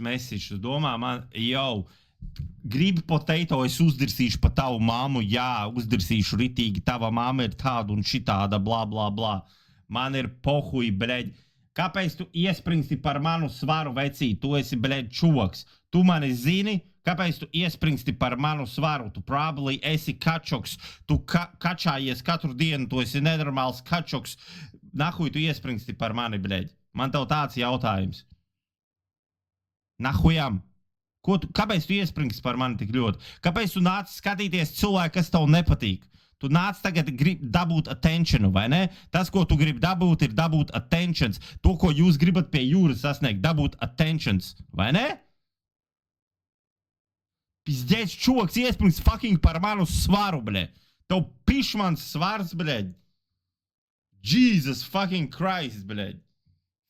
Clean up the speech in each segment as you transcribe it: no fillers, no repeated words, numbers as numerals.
message, tu domā, man jau gribi potato, es uzdirsīšu pa tavu māmu, jā, uzdirsīšu ritīgi, tava māma ir tāda un šitāda, bla, bla, bla. Man ir pohuj, bļeģ. Kāpēc tu iespringsti par manu svaru, vecīt? Tu esi, bļeģ, čoks. Tu mani zini, kāpēc tu iespringsti par manu svaru? Tu probably esi kačoks. Tu kačājies katru dienu, tu esi nenormāls kačoks. Nahuj tu iespringsti par mani, bļeģ. Man tev tāds jautājums. Nahujam. Kāpēc tu iespringsti par mani tik ļoti? Kāpēc tu nāc skatīties cilvēku, kas tev nepatīk? Tu nāc tagad dabūt attentionu, vai ne? Tas, ko tu gribi dabūt, ir dabūt attentions. To, ko jūs gribat pie jūras sasniegt, dabūt attentions, vai ne? Pizdēļ, čoks iespringst fucking par manu svaru, bļē. Tev pišmans svars, bļē. Jesus fucking Christ, bļē.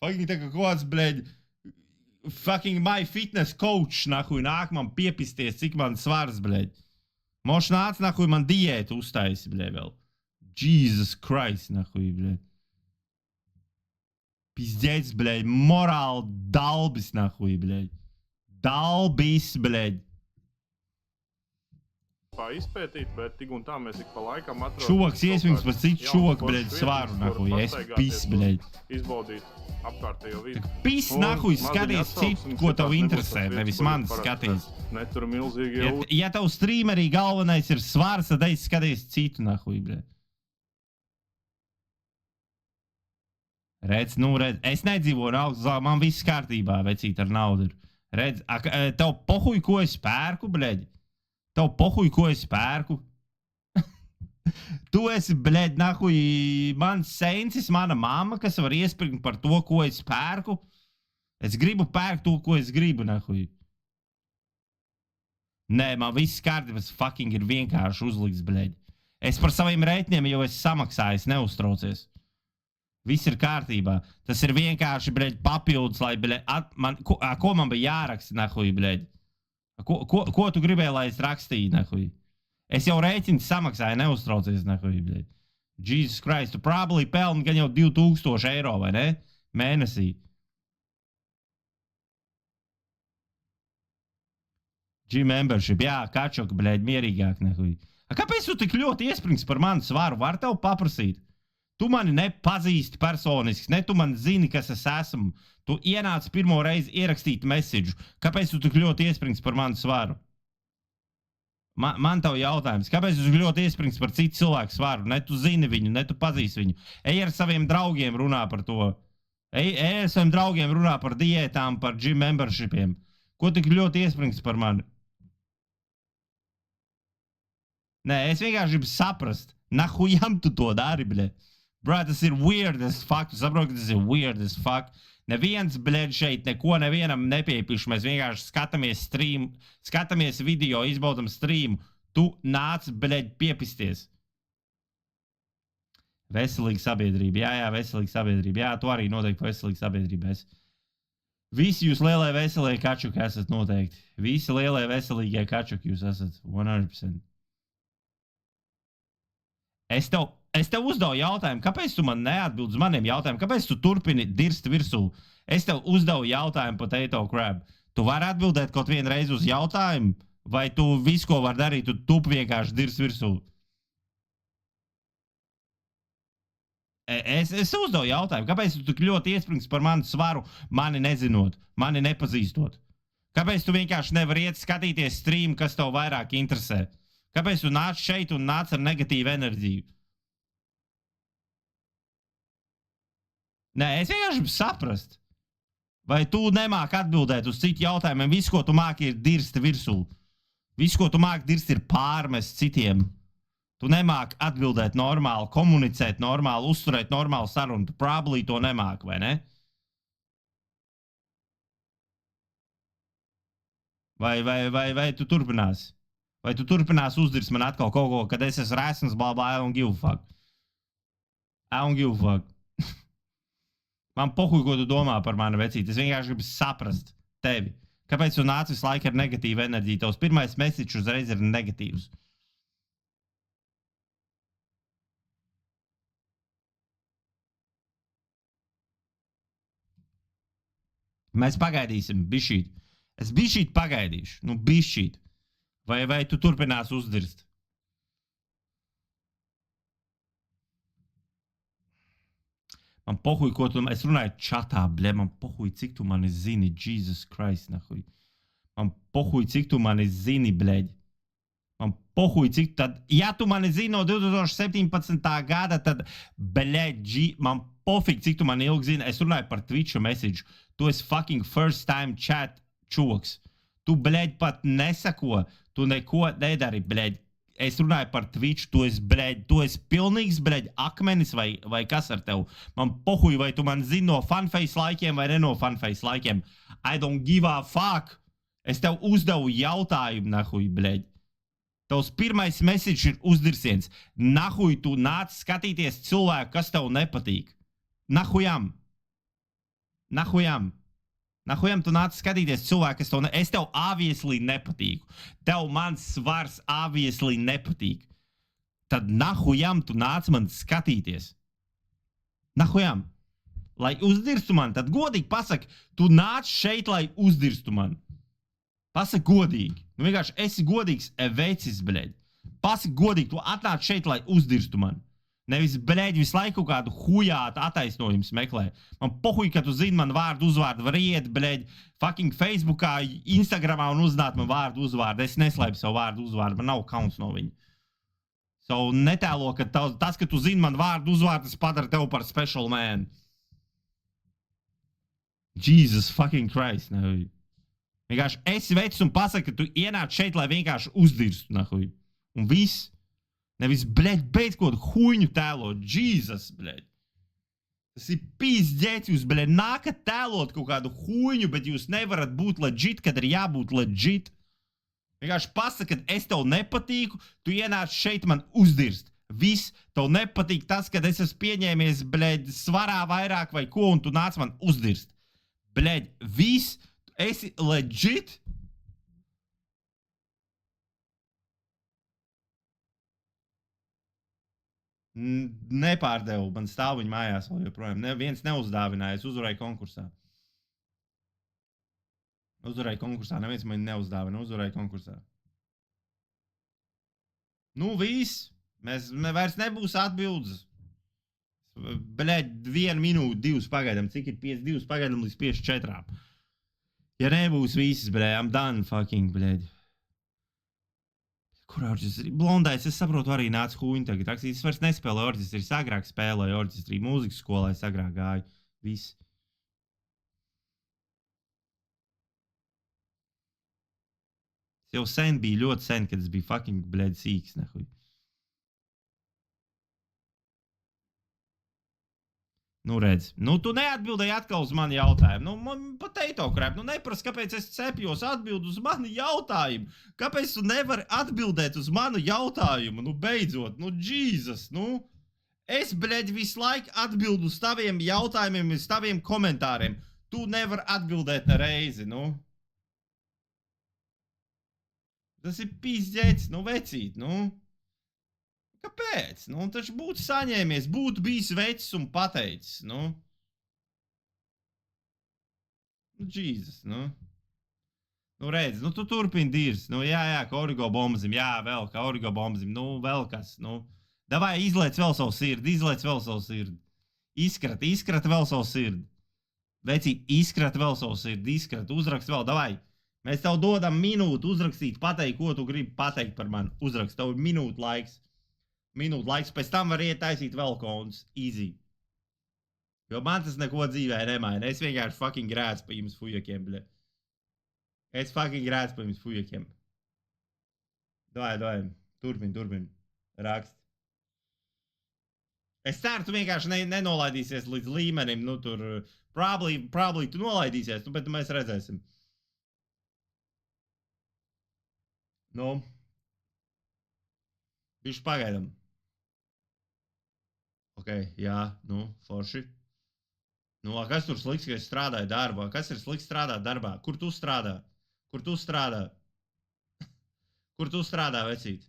Fucking tā kā kāds, bļē. Fucking my fitness coach, nahuj, nāk man piepisties, cik man svars, bļeļ. Moš nāc, nahuj, man diētu uztaisi, bļeļ, vēl. Jesus Christ, nahuj, bļeļ. Pizdēļ, bļeļ, morāli dalbis, nahuj, bļeļ. Dalbis, bļeļ. Izpētīt, bet tik un tā mēs ik pa laikam atrodam. Čoks iesvings par citu čoku, bļeļ, svaru, nahuj, es pis, bļeļ. Izbaudīt apkārtējo vidi. Pis, nahuj, skaties citu, ko tev interesē, nevis man skaties. Netur milzīgi jau. Ja tev streamerī galvenais ir svars, tad es skaties citu, nahuj, bļeļ. Redz, nu, redz, es nedzīvoju naudas, man viss kārtībā, vecīt, ar naudu ir. Redz, tev pohuj, ko es pērku, bļeļ. Tev pohuj, ko es pērku. Tu esi, bļeļ, nahuj, man sensis, mana mamma, kas var iespringt par to, ko es pērku. Es gribu pērkt to, ko es gribu, nahuj. Nē, man viss kārtības fucking ir vienkārši uzlikts, bļeļ. Es par saviem rēķiniem jau esmu samaksājis, neuztraucies. Viss ir kārtībā. Tas ir vienkārši, bļeļ, papildus, lai, bļeļ, ko man bija jāraksta, nahuj, bļeļ. Ko tu gribēji, lai es rakstīju, nahuj? Es jau rēķinu samaksāju, neuztraucies, nahuj, bļeļ. Jesus Christ, tu probably pelni gan jau 2000 eiro, vai ne? Mēnesī. G-membership, jā, kačok, bļeļ, mierīgāk, nahuj. Kāpēc tu tik ļoti iesprings par manu svaru? Var tev paprasīt? Tu mani nepazīsti personiski, ne tu man zini, kas es esmu. Tu ienāc pirmo reizi ierakstīt message. Kāpēc tu tik ļoti iesprings par manu svaru? Man tev jautājums. Kāpēc tu tik ļoti iesprings par citu cilvēku svaru? Ne tu zini viņu, ne tu pazīsti viņu. Ej ar saviem draugiem runā par to. Ej ar saviem draugiem runā par diētām, par gym membershipiem. Ko tik ļoti iesprings par mani? Nē, es vienkārši gribu saprast. Nahujam tu to dari, bļē? Bro, tas ir weird as fuck. Tu saproti, ka tas ir weird as fuck. Neviens, bļēd, šeit neko nevienam nepiepišu. Mēs vienkārši skatāmies video, izbaudam streamu. Tu nāc, bļēd, piepisties. Veselīga sabiedrība. Jā, veselīga sabiedrība. Jā, tu arī noteikti veselīga sabiedrība. Visi jūs lielie veselie kačuki esat noteikti. Visi lielie veselīgie kačuki jūs esat. 100%. Es tev uzdevu jautājumu, kāpēc tu man neatbildi uz maniem jautājumiem? Kāpēc tu turpini dirst virsū? Es tev uzdevu jautājumu potato crab. Tu vari atbildēt kaut vienu reizi uz jautājumu? Vai tu visu, ko var darīt, tu vienkārši dirst virsū? Es uzdevu jautājumu, kāpēc tu tik ļoti iesprings par manu svaru, mani nezinot, mani nepazīstot? Kāpēc tu vienkārši nevari iet skatīties streamu, kas tev vairāk interesē? Kāpēc tu nāc šeit un nāc ar negatīvu enerģiju? Nē, es vienkārši gribu saprast. Vai tu nemāki atbildēt uz citu jautājumiem? Viss, ko tu māki, ir dirst virsū. Viss, ko tu māki dirst, ir pārmest citiem. Tu nemāki atbildēt normāli, komunicēt normāli, uzturēt normālu sarunu. Tu probably to nemāki, vai ne? Vai tu turpināsi? Vai tu turpināsi uzdirst man atkal kaut ko, kad es esmu resns, blah, blah, I don't give a fuck. I don't give a fuck. Man pohuj, ko tu domā par mani, vecīt. Es vienkārši gribu saprast tevi. Kāpēc tu nāc visu laiku ar negatīvu enerģiju? Tavs pirmais message uzreiz ir negatīvs. Mēs pagaidīsim, bišķīt. Es bišķīt pagaidīšu. Nu, bišķīt. Vai tu turpinās uzdirst? Man pohuj, ko tu... Es runāju čatā, bļē, man pohuj, cik tu mani zini, Jesus Christ, nahuj. Man pohuj, cik tu mani zini, bļēģi. Man pohuj, cik tad... Ja tu mani zini no 2017. gada, tad, bļēģi, man pofīgi, cik tu mani ilgi zini. Es runāju par Twitch message. Tu esi fucking first time chat čoks. Tu, bļēģi, pat nesako. Tu neko nedari, bļēģi. Es runāju par Twitch, tu esi pilnīgs, bļēģi, akmenis vai kas ar tev. Man pohuj, vai tu man zini no fanface laikiem vai ne no fanface laikiem. I don't give a fuck. Es tev uzdevu jautājumu, nahuj, bļēģi. Tavs pirmais message ir uzdirsiens. Nahuj, tu nāc skatīties cilvēku, kas tev nepatīk. Nahujam. Nahujam. Nahujam tu nāc skatīties cilvēku, kas tev nepatīk. Es tev obviously nepatīku. Tev mans svars obviously nepatīk. Tad nahujam tu nāc man skatīties. Nahujam. Lai uzdirstu man, tad godīgi pasaki, tu nāc šeit, lai uzdirstu man. Pasaki godīgi. Nu vienkārši esi godīgs vecis, bļēģi. Pasaki godīgi, tu atnāc šeit, lai uzdirstu man. Nevis, bļēģi, visu laiku kādu hujātu attaisnojumu meklē. Man pohuj, ka tu zini man vārdu uzvārdu, var iet, bļēģi, fucking Facebookā, Instagramā un uzzināt man vārdu uzvārdu. Es neslēpu savu vārdu uzvārdu, man nav kauns no viņa. So netēlo, ka tas, ka tu zini man vārdu uzvārdu, tas padara tev par special man. Jesus fucking Christ, nahuj. Vienkārši esi vecis un pasaki, ka tu ienāc šeit, lai vienkārši uzdirstu, nahuj. Un viss. Nevis, bļēģi, beidz kaut huņu tēlot. Jesus, bļēģi. Tas ir pīsģēts, jūs, bļēģi, nākat tēlot kaut kādu huņu, bet jūs nevarat būt legit, kad ir jābūt legit. Vienkārši pasaka, ka es tev nepatīku, tu ienāc šeit man uzdirst. Viss, tev nepatīk tas, kad es esmu pieņēmies, bļēģi, svarā vairāk vai ko, un tu nāc man uzdirst. Bļēģi, viss, esi legit. Nepārdevu, man stāv viņa mājās vēl joprojām. Neviens neuzdāvināja, es uzvarēju konkursā. Neviens man neuzdāvina, uzvarēju konkursā. Nu, viss. Mēs vairs nebūs atbildes. Bļēģi, 1 minūte, 2 pagaidām. Cik ir 52 pagaidām līdz 54? Ja nebūs visas, bļēģi, I'm done fucking, bļēģi. Kur orķestri? Blondais, es saprotu, arī nāc huņi tagad. Es vairs nespēlēju orķestri, agrāk spēlēju orķestri, mūzikas skolā es agrāk gāju. Viss. Es jau sen biju, ļoti sen, kad es biju fucking, bļēģi, sīks, nehuj. Nu, redz. Nu, tu neatbildēji atkal uz mani jautājumu. Nu, man potato crap. Nu, neprast, kāpēc es cepjos atbild uz mani jautājumu. Kāpēc tu nevari atbildēt uz manu jautājumu? Nu, beidzot. Nu, Jesus, nu. Es, bļēģi, visu laiku atbildu uz taviem jautājumiem, uz taviem komentāriem. Tu nevari atbildēt nereizi, nu. Tas ir pīsģēts, nu, vecīt, nu. Kāpēc? Nu, taču būtu saņēmies, būtu bijis vecis un pateicis, nu. Jesus, nu. Nu, redz, nu, tu turpini dirst. Nu, jā, ka origo bombazim, jā, vēl, ka origo bombazim, nu, vēl kas, nu. Davai, izlēc vēl savu sirdi, Izkrat vēl savu sirdi. Veci, izkrat vēl savu sirdi, uzrakst vēl, davai. Mēs tev dodam minūtu uzrakstīt, pateikt, ko tu gribi pateikt par mani. Uzrakst, tev ir minūte laiks. Pēc tam var iet taisīt vēl kontus. Easy. Jo man tas neko dzīvē nemaina. Es vienkārši fucking grēts pa jums fujakiem, bļē. Davai. Turpin. Rakst. Es ceru, tu vienkārši nenolaidīsies līdz līmenim. Nu, tur probably tu nolaidīsies, nu, bet mēs redzēsim. Nu. Bišķi pagaidam. Ok, jā, nu, forši. Nu, kas tur sliks, ka es strādāju darbā? Kas ir sliks strādāt darbā? Kur tu strādā? Kur tu strādā, vecīt?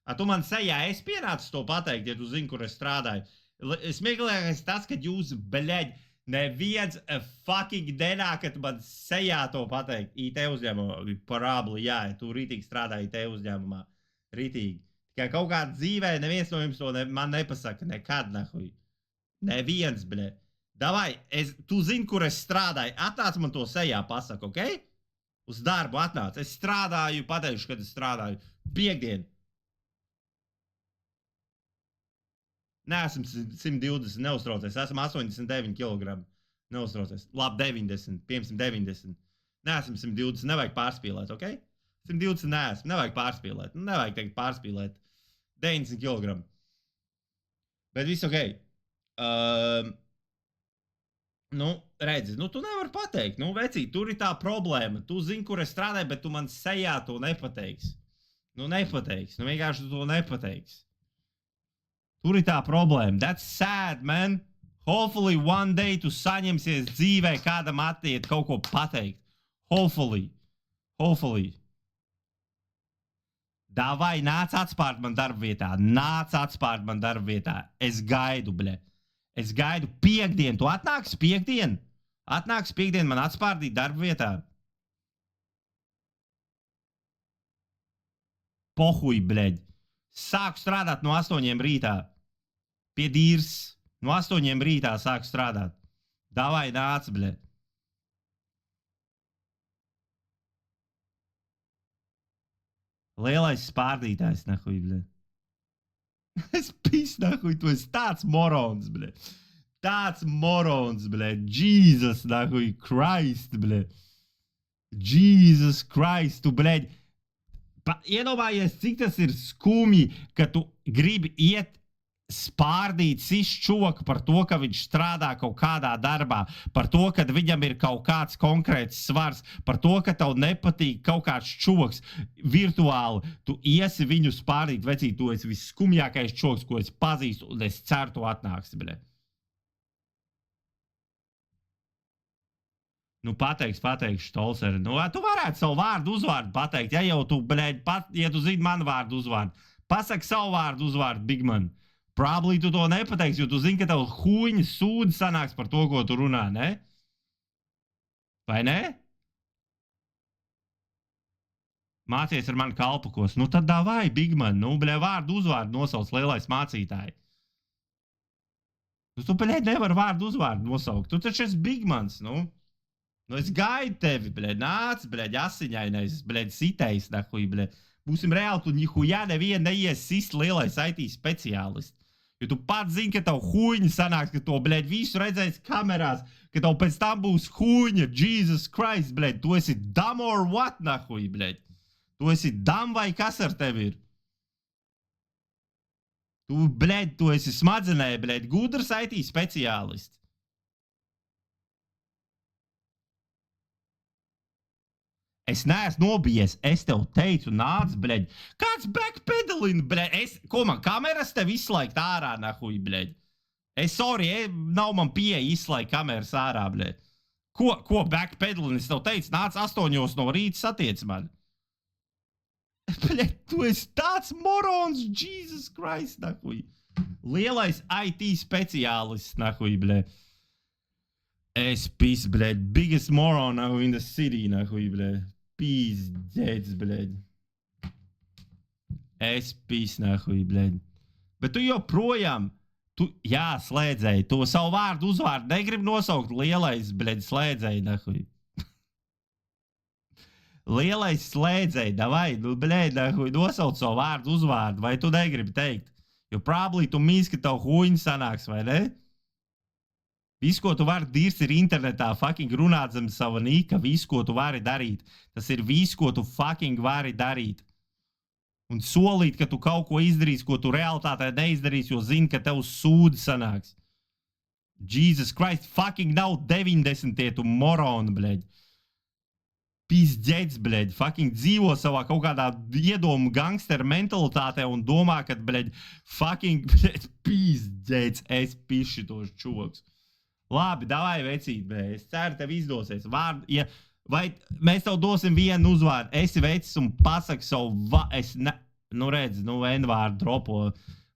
Tu man sejā, es pienācu to pateikt, ja tu zini, kur es strādāju. Smieklīgākais tas, ka jūs, bļeģi, Neviens fucking dienā, kad man sejā to pateikt. IT uzņēmumā, parabli, jā, tu rītīgi strādā IT uzņēmumā. Rītīgi. Tikai kaut kā dzīvē neviens no jums to man nepasaka. Nekad, nahuj. Neviens, ble. Davai, tu zini, kur es strādāju. Atnāc man to sejā pasaka, ok? Uz darbu atnāc. Es strādāju, pateikšu, kad es strādāju. Piektdien. Neesmu 120, neuztraucies. Esmu 89 kg. Neuztraucies. Labi, 90, piemēram 90. Neesmu 120, nevajag pārspīlēt, ok? 120 neesmu, nevajag pārspīlēt. Nevajag teikt pārspīlēt. 90 kg. Bet viss ok. Redzi, tu nevari pateikt. Vecīt, tur ir tā problēma. Tu zini, kur es strādāju, bet tu man sejā to nepateiksi. Nepateiksi. Vienkārši tu to nepateiksi. Tur ir tā problēma. That's sad, man. Hopefully one day tu saņemsies dzīvē kādam attiet kaut ko pateikt. Hopefully. Davai, nāc atspārt man darba vietā. Nāc atspārt man darba vietā. Es gaidu, ble. Es gaidu piekdien. Tu atnāksi piekdien? Atnāks piekdien man atspārdīt darba vietā. Pohuj, bleģ. Sāku strādāt no 8 rītā. Pie dīrs. No 8 rītā sāku strādāt. Davai, nāc, bleģ. Lielais spārdītājs, nahuj, bleģ. Es pis, nahuj, tu esi tāds morons, bleģ. Tāds morons, bleģ. Jesus, nahuj, Christ, bleģ. Jesus Christ, tu, bleģ. Iedomājies, cik tas ir skumji, ka tu gribi iet spārdīt sišķoku par to, ka viņš strādā kaut kādā darbā, par to, ka viņam ir kaut kāds konkrēts svars, par to, ka tev nepatīk kaut kāds čoks virtuāli. Tu iesi viņu spārdīt, vecīt, tu esi visskumjākais čoks, ko es pazīstu, un es ceru, tu atnāksi, ble. Pateikšu, Tolseri. Tu varētu savu vārdu uzvārdu pateikt, ja jau tu, bleģ, ja tu zini manu vārdu uzvārdu. Pasaki savu vārdu uzvārdu, Bigman. Probably tu to nepateiksi, jo tu zini, ka tev huņi sūdi sanāks par to, ko tu runā, ne? Vai ne? Mācies ar mani kalpakos. Tad davai, Bigman. Bleģ, vārdu uzvārdu nosauc lielais mācītāji. Tu, bleģ, nevar vārdu uzvārdu nosaukt. Tu taču esi Bigmans, es gaidu tevi, bleģ, nāc, bleģ, asiņainais, bleģ, sitējs, nahuj, bleģ. Būsim reāli, tu nihujā nevienu neies sist lielais IT speciālists. Jo tu pats zini, ka tev huņi sanāks, ka to, bleģ, visu redzēs kamerās, ka tev pēc tam būs huņa, Jesus Christ, bleģ, tu esi dumb or what, nahuj, bleģ. Tu esi dumb vai kas ar tevi ir? Tu, bleģ, tu esi smadzenē, bleģ, gudrs IT speciālists. Es neesmu nobijies, es tev teicu, nāc, bleģ. Kāds backpedalina, bleģ? Ko man kameras tev izslaikt ārā, nahuj, bleģ? Sorry, nav man pieeja izslaikt kameras ārā, bleģ. Ko backpedalina? Es tev teicu, nāc 8 no rīta satiec man. Bleģ, tu esi tāds morons, Jesus Christ, nahuj. Lielais IT speciālists, nahuj, bleģ. Es pis, bleģ. Biggest moron in the city, nahuj, bleģ. Pīzdēts, bleģ. Es pis, nahuj, bleģ. Bet tu joprojām, jā, slēdzēji, to savu vārdu uzvārdu negrib nosaukt lielais, bleģ, slēdzēji, nahuj. Lielais slēdzēji, davai, bleģ, nahuj, nosaukt savu vārdu uzvārdu, vai tu negribi teikt? Jo probably tu mīs, ka tev huņi sanāks, vai ne? Viss, ko tu vari dirst, ir internetā fucking runāt zem sava nīka. Viss, ko tu vari darīt. Tas ir viss, ko tu fucking vari darīt. Un solīt, ka tu kaut ko izdarīsi, ko tu realitātē neizdarīsi, jo zini, ka tev sūdi sanāks. Jesus Christ, fucking nav 90, tu moroni, bleģ. Pizdzēts, bleģ. Fucking dzīvo savā kaut kādā iedomu gangsteru mentalitātē un domā, ka, bleģ, fucking, bleģ, pizdzēts, es piši tos čoks. Labi, davai, vecīt, bleģ. Es ceru, tev izdosies. Vai mēs tev dosim vienu uzvārdu. Esi vecis un pasaki savu redz, N-vārdu dropo.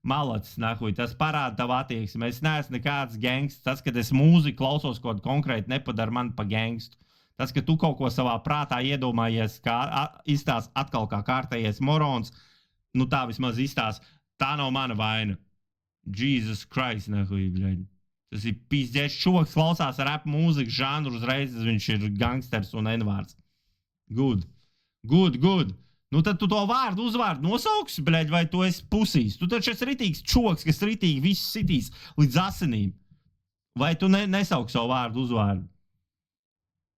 Malacis, nahuj, tas parāda tavu attieksmi. Es neesmu nekāds gangsts. Tas, kad es mūziku klausos kaut ko konkrēti, nepadara mani pa gangstu. Tas, ka tu kaut ko savā prātā iedomājies, kā izstāst atkal kā kārtējies morons, nu tā vismaz izstāst, tā nav mana vaina. Jesus Christ, nahuj, bļaļ. Tas ir pīzdēs čoks, klausās rap mūziku žanru uzreiz, viņš ir gangsters un n-vārds. Good. Nu tad tu to vārdu uzvārdu nosauksi, bļaļ, vai tu esi pusīs? Tu taču esi ritīgs čoks, kas ritīgi visu sitīs līdz asinīm. Vai tu nesauksi savu vārdu uzvārdu?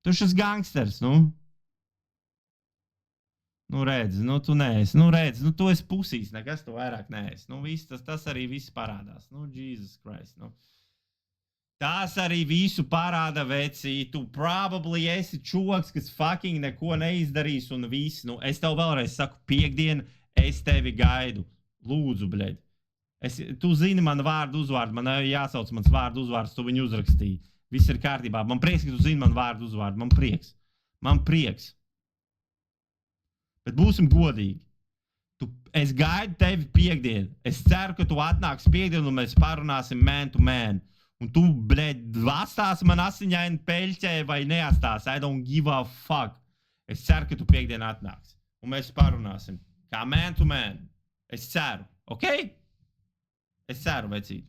Tu esi gangsters, nu. Nu redz, nu tu neesi, nu redz, nu tu esi pusīs, nekas tu vairāk neesi. Nu viss, tas arī viss parādās. Nu, Jesus Christ, nu. Tas arī visu parāda, vecī. Tu probably esi čoks, kas fucking neko neizdarīs un viss. Nu, es tev vēlreiz saku, piekdien es tevi gaidu. Lūdzu, bļeļ. Tu zini manu vārdu uzvārdu, man jāsauc mans vārdu uzvārds, tu viņu uzrakstīji. Viss ir kārtībā. Man prieks, ka tu zini manu vārdu uzvārdu. Man prieks. Bet būsim godīgi. Es gaidu tevi piekdien. Es ceru, ka tu atnāksi piekdien un mēs parunāsim man to man. Un tu, bļeļ, atstāsi man asiņaini peļķē vai neatstāsi. I don't give a fuck. Es ceru, ka tu piekdien atnāksi. Un mēs parunāsim. Kā man to man. Es ceru. Ok? Es ceru, vecīt.